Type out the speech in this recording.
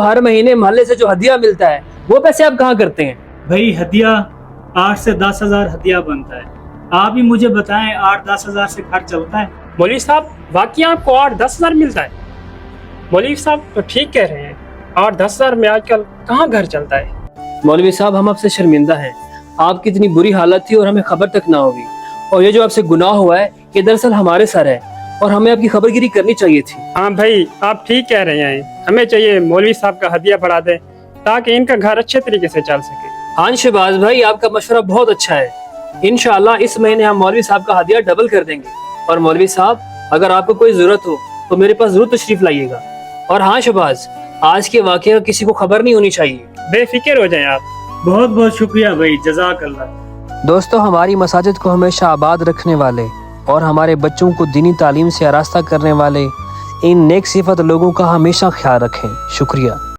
हर महीने मोहल्ले से जो हदिया मिलता है वो पैसे आप कहाँ करते हैं? भाई हदिया 8 से 10 हजार हदिया बनता है। आप ही मुझे बताएं 8-10 हजार से घर चलता है? मौलवी साहब वाकई आपको 8-10 हजार मिलता है? मौलवी साहब तो ठीक कह रहे हैं, 8-10 हजार में आजकल कहाँ घर चलता है। मौलवी साहब हम आपसे शर्मिंदा हैं, आपकी इतनी बुरी हालत थी और हमें खबर तक ना होगी, और ये जो आपसे गुनाह हुआ है ये दरअसल हमारे सर है और हमें आपकी खबरगिरी करनी चाहिए थी। हाँ भाई आप ठीक कह रहे हैं, हमें चाहिए मौलवी साहब का हदिया बढ़ा दें ताकि इनका घर अच्छे तरीके से चल सके। हाँ शहबाज भाई, आपका मशवरा बहुत अच्छा है। इंशाअल्लाह इस महीने हम मौलवी साहब का हदिया डबल कर देंगे। और मौलवी साहब अगर आपको कोई जरूरत हो तो मेरे पास जरूर तशरीफ लाइएगा। और हाँ शहबाज, आज के वाक़े का किसी को खबर नहीं होनी चाहिए। बेफिक्र हो जाएं आप। बहुत बहुत शुक्रिया भाई, जज़ाकल्लाह। दोस्तों, हमारी मसाजिद को हमेशा आबाद रखने वाले और हमारे बच्चों को दीनी तालीम से आरास्ता करने वाले इन नेक सिफत लोगों का हमेशा ख्याल रखें। शुक्रिया।